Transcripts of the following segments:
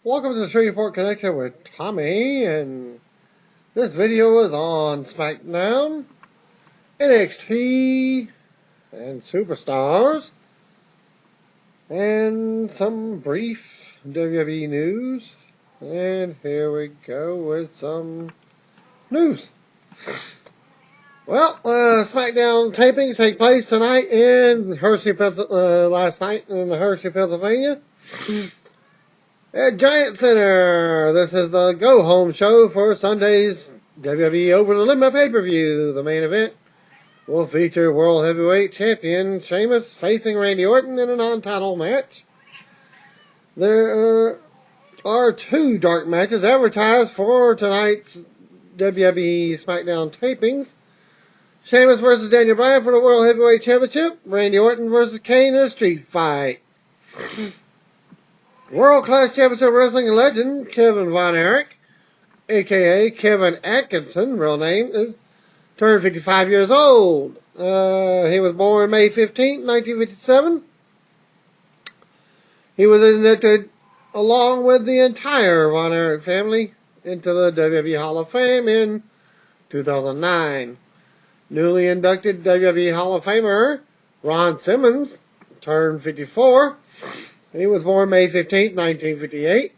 Welcome to the Shreveport Connection with Tommy, and this video is on SmackDown, NXT, and Superstars, and some brief WWE news. And here we go with some news. Well, SmackDown tapings take place tonight in Hershey, last night in Hershey, Pennsylvania. At Giant Center, this is the go-home show for Sunday's WWE Over the Limit pay-per-view. The main event will feature World Heavyweight Champion Sheamus facing Randy Orton in a non-title match. There are two dark matches advertised for tonight's WWE SmackDown tapings. Sheamus versus Daniel Bryan for the World Heavyweight Championship. Randy Orton versus Kane in a street fight. World-class championship wrestling legend Kevin Von Erich, a.k.a. Kevin Atkinson, real name, is turned 55 years old. He was born May 15, 1957. He was inducted, along with the entire Von Erich family, into the WWE Hall of Fame in 2009. Newly inducted WWE Hall of Famer Ron Simmons turned 54. He was born May 15, 1958.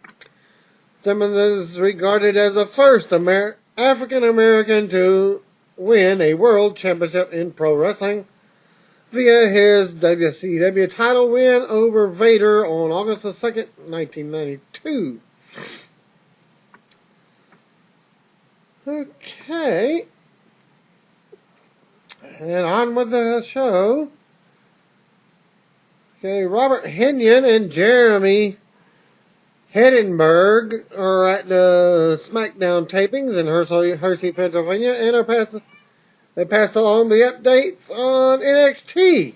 Simmons is regarded as the first African-American to win a world championship in pro wrestling via his WCW title win over Vader on August 2nd, 1992. Okay. And on with the show. Okay, Robert Henyon and Jeremy Hedenberg are at the SmackDown tapings in Hershey, Pennsylvania, and they passed along the updates on NXT.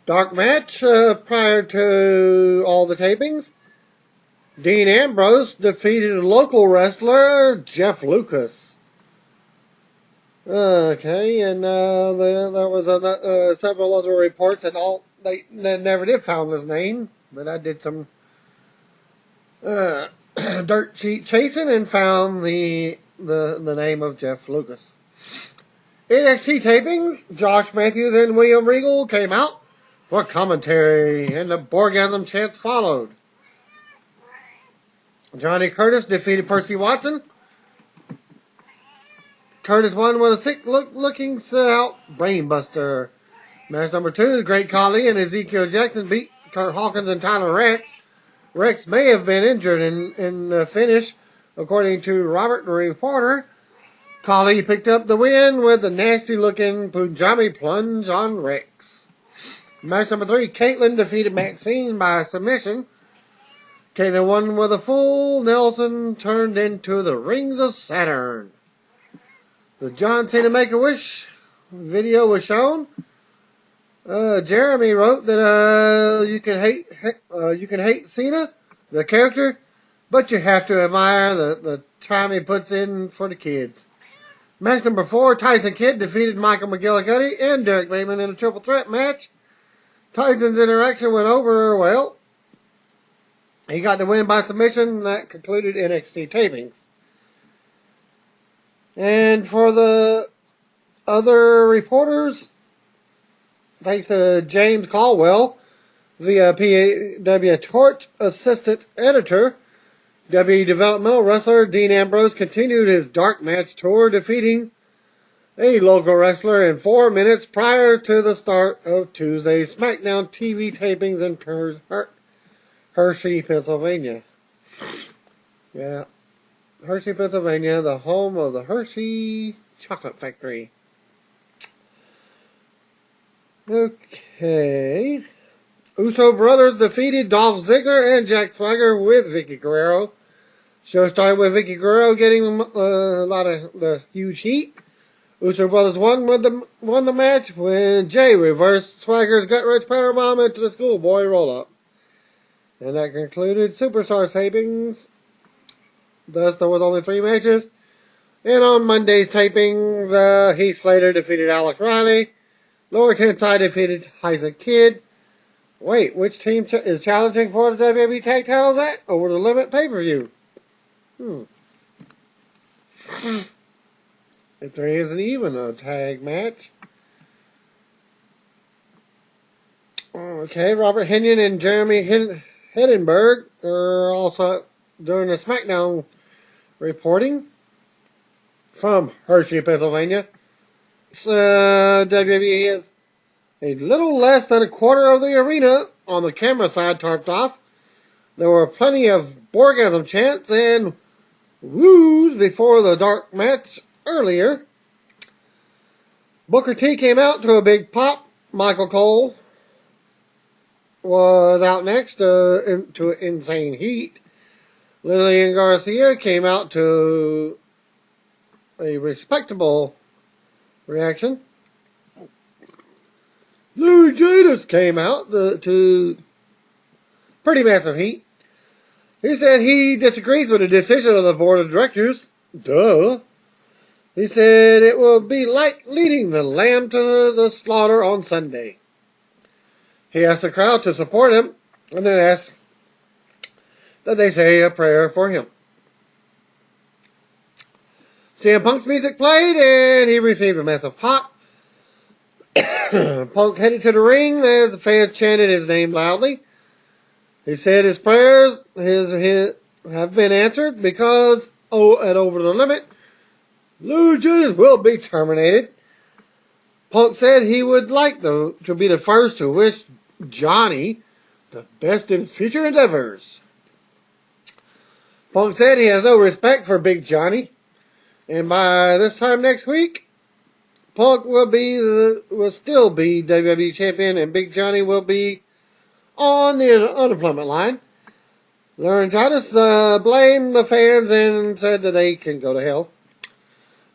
Dark match prior to all the tapings. Dean Ambrose defeated local wrestler Jeff Lucas. Okay, and there was several other reports that they never did found his name, but I did some dirt sheet chasing and found the name of Jeff Lucas. NXT tapings, Josh Matthews and William Regal came out for commentary, and the Borgasm chants followed. Johnny Curtis defeated Percy Watson. Curtis won with a sick-looking sit-out brainbuster. Match number 2, Great Khali and Ezekiel Jackson beat Kurt Hawkins and Tyler Rex. Rex may have been injured in the finish, according to Robert, the reporter. Khali picked up the win with a nasty-looking Punjabi plunge on Rex. Match number 3, Caitlyn defeated Maxine by submission. Caitlyn won with a full Nelson turned into the Rings of Saturn. The John Cena Make-A-Wish video was shown. Jeremy wrote that you can hate Cena, the character, but you have to admire the time he puts in for the kids. Match number 4, Tyson Kidd defeated Michael McGillicuddy and Derek Bateman in a triple threat match. Tyson's interaction went over well. He got the win by submission. That concluded NXT tapings. And for the other reporters, thanks to James Caldwell, the PAW Torch Assistant Editor, WWE Developmental Wrestler Dean Ambrose continued his dark match tour, defeating a local wrestler in 4 minutes prior to the start of Tuesday's SmackDown TV tapings in Hershey, Pennsylvania. Yeah. Hershey, Pennsylvania, the home of the Hershey Chocolate Factory. Okay. Uso Brothers defeated Dolph Ziggler and Jack Swagger with Vicky Guerrero. Show started with Vicky Guerrero getting a lot of the huge heat. Uso Brothers won the match when Jay reversed Swagger's gut-wrench powerbomb into the schoolboy roll-up. And that concluded Superstar tapings. Thus, there was only 3 matches. And on Monday's tapings, Heath Slater defeated Alex Riley. Lower 10 side defeated Tyson Kidd. Wait, which team is challenging for the WWE Tag Titles at Over the Limit pay-per-view? If there isn't even a tag match. Okay, Robert Henyon and Jeremy Hindenburg are also during the SmackDown reporting from Hershey, Pennsylvania. WWE is a little less than a quarter of the arena on the camera side tarped off. There were plenty of orgasm chants and woos before the dark match earlier. Booker T came out to a big pop. Michael Cole was out next to Insane Heat. Lillian Garcia came out to a respectable reaction. Louis Jadis came out to pretty massive heat. He said he disagrees with the decision of the board of directors. Duh. He said it will be like leading the lamb to the slaughter on Sunday. He asked the crowd to support him and then asked that they say a prayer for him. CM Punk's music played and he received a massive pop. Punk headed to the ring as the fans chanted his name loudly. He said his prayers have been answered because at Over the Limit, Lou Judas will be terminated. Punk said he would like to be the first to wish Johnny the best in his future endeavors. Punk said he has no respect for Big Johnny, and by this time next week, Punk will still be WWE champion, and Big Johnny will be on the unemployment line. Laurinaitis blamed the fans and said that they can go to hell.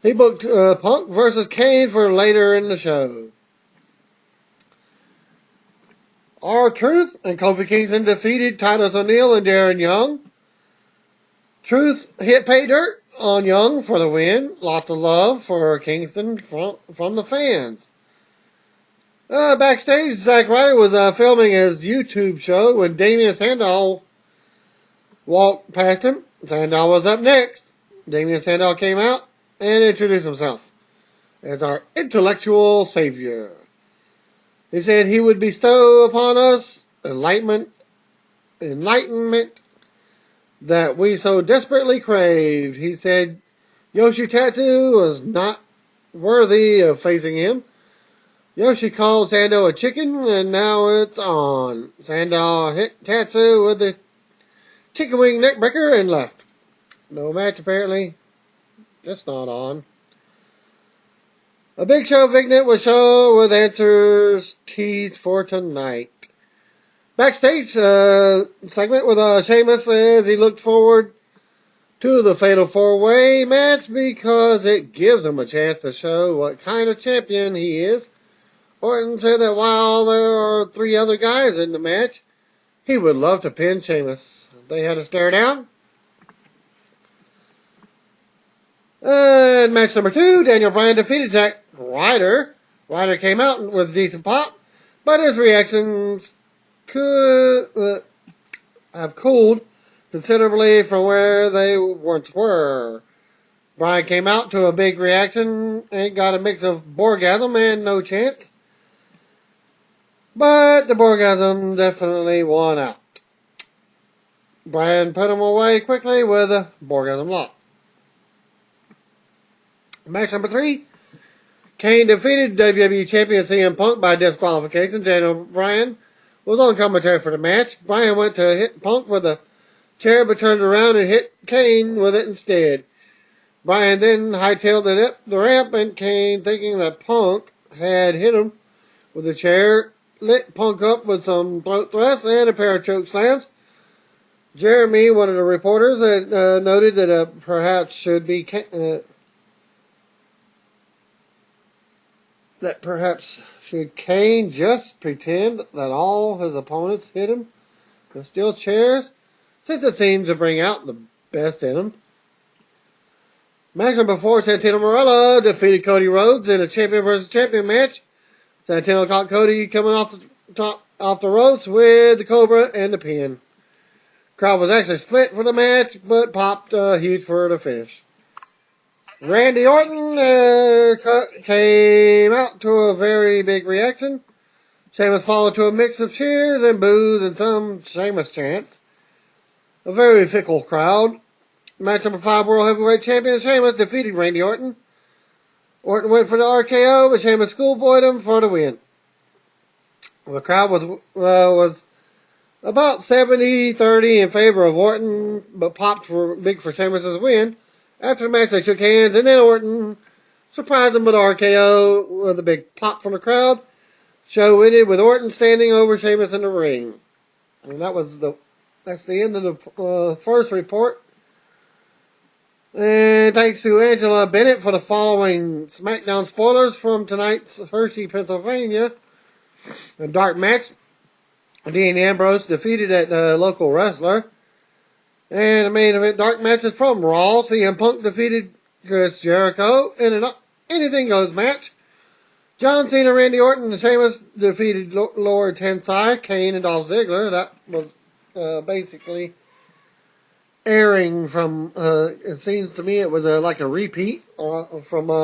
He booked Punk versus Kane for later in the show. R-Truth and Kofi Kingston defeated Titus O'Neil and Darren Young. Truth hit pay dirt on Young for the win. Lots of love for Kingston from the fans. Backstage, Zack Ryder was filming his YouTube show when Damien Sandow walked past him. Sandow was up next. Damien Sandow came out and introduced himself as our intellectual savior. He said he would bestow upon us enlightenment that we so desperately craved. He said Yoshitatsu was not worthy of facing him. Yoshi called Sandow a chicken, and now it's on. Sandow hit Tatsu with the chicken wing neckbreaker and left. No match apparently. Just not on. A Big Show vignette was shown with answers teased for tonight. Backstage segment with Sheamus as he looked forward to the Fatal 4-Way match because it gives him a chance to show what kind of champion he is. Orton said that while there are 3 other guys in the match, he would love to pin Sheamus. They had a stare down. And match number 2, Daniel Bryan defeated Zack Ryder. Ryder came out with a decent pop, but his reactions could have cooled considerably from where they once were. Bryan came out to a big reaction and got a mix of Borgasm and No Chance. But the Borgasm definitely won out. Bryan put him away quickly with a Borgasm lock. Match number 3. Kane defeated WWE Champion CM Punk by disqualification. Daniel Bryan was on commentary for the match. Bryan went to hit Punk with a chair but turned around and hit Kane with it instead. Bryan then hightailed it up the ramp, and Kane, thinking that Punk had hit him with a chair, lit Punk up with some throat thrusts and a pair of choke slams. Jeremy, one of the reporters, had noted that perhaps should Kane just pretend that all his opponents hit him with steel chairs, since it seems to bring out the best in him. Match number 4, Santino Marella defeated Cody Rhodes in a champion versus champion match. Santino caught Cody coming off the top off the ropes with the Cobra and the pin. Crowd was actually split for the match, but popped huge for the finish. Randy Orton came out to a very big reaction. Sheamus followed to a mix of cheers and boos and some Sheamus chants. A very fickle crowd. Match number 5, World Heavyweight Champion Sheamus defeated Randy Orton. Orton went for the RKO, but Sheamus schoolboyed him for the win. The crowd was about 70-30 in favor of Orton, but popped big for Sheamus' win. After the match, they shook hands, and then Orton surprised him with RKO with a big pop from the crowd. Show ended with Orton standing over Sheamus in the ring. And that's the end of the first report. And thanks to Angela Bennett for the following SmackDown spoilers from tonight's Hershey, Pennsylvania. A dark match. Dean Ambrose defeated that local wrestler. And the main event dark match is from Raw. CM Punk defeated Chris Jericho in an anything goes match. John Cena, Randy Orton, and Sheamus defeated Lord Tensai, Kane, and Dolph Ziggler. That was basically airing from, it seems to me it was like a repeat from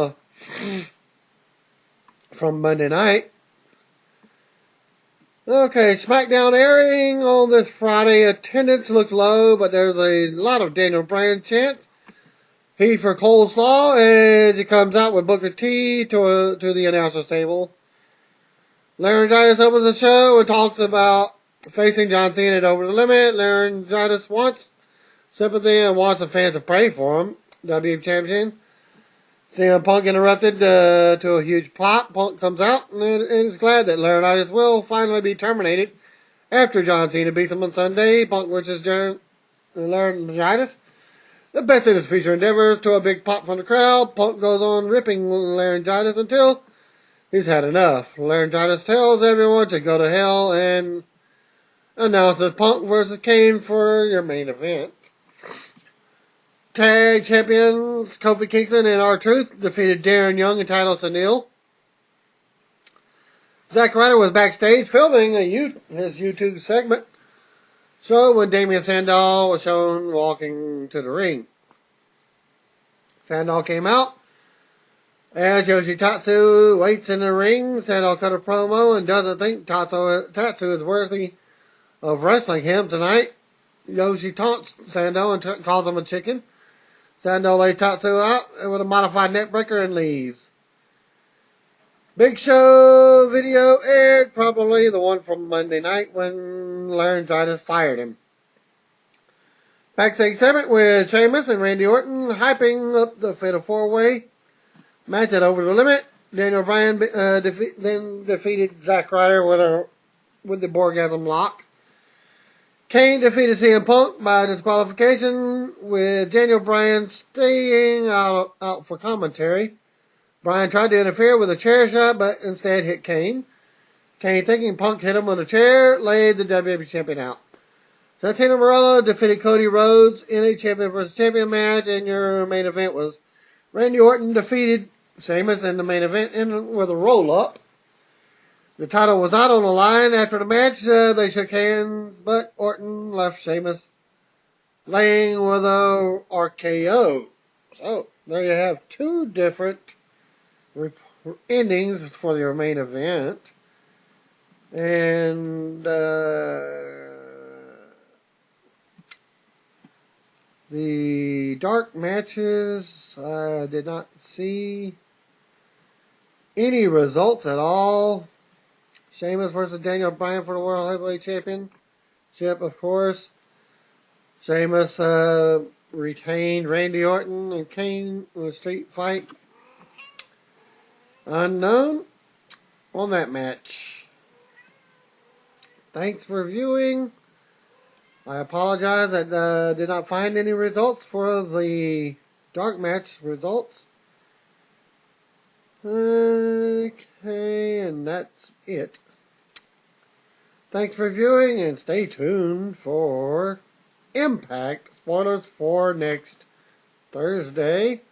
Monday night. Okay, SmackDown airing on this Friday. Attendance looks low, but there's a lot of Daniel Bryan chants. He for coleslaw as he comes out with Booker T to the announcer's table. Laryngitis opens the show and talks about facing John Cena at Over the Limit. Laryngitis wants sympathy and wants the fans to pray for him. WWE Champion. CM Punk interrupted to a huge pop. Punk comes out and is glad that Laryngitis will finally be terminated after John Cena beats him on Sunday. Punk wishes Laryngitis the best in his future endeavors to a big pop from the crowd. Punk goes on ripping Laryngitis until he's had enough. Laryngitis tells everyone to go to hell and announces Punk versus Kane for your main event. Tag champions Kofi Kingston and R-Truth defeated Darren Young and Titus O'Neil. Zack Ryder was backstage filming his YouTube segment show when Damien Sandow was shown walking to the ring. Sandow came out as Yoshitatsu waits in the ring. Sandow cut a promo and doesn't think Tatsu is worthy of wrestling him tonight. Yoshi taunts Sandow and calls him a chicken. Sandow lays Tatsu out with a modified neckbreaker and leaves. Big Show video aired, probably the one from Monday night when Laryngitis fired him. Backstage segment with Sheamus and Randy Orton hyping up the Fatal 4-Way match at Over the Limit. Daniel Bryan then defeated Zack Ryder with the Borgasm Lock. Kane defeated CM Punk by disqualification with Daniel Bryan staying out for commentary. Bryan tried to interfere with a chair shot, but instead hit Kane. Kane, thinking Punk hit him on a chair, laid the WWE Champion out. Santino Marella defeated Cody Rhodes in a champion versus champion match, and your main event was Randy Orton defeated Sheamus in the main event with a roll-up. The title was not on the line after the match. They shook hands, but Orton left Sheamus laying with a RKO. So, there you have two different endings for your main event. And the dark matches, I did not see any results at all. Sheamus versus Daniel Bryan for the World Heavyweight Championship, of course. Sheamus retained Randy Orton and Kane in a street fight. Unknown on that match. Thanks for viewing. I apologize that did not find any results for the dark match results. Okay, and that's it. Thanks for viewing and stay tuned for Impact spoilers for next Thursday.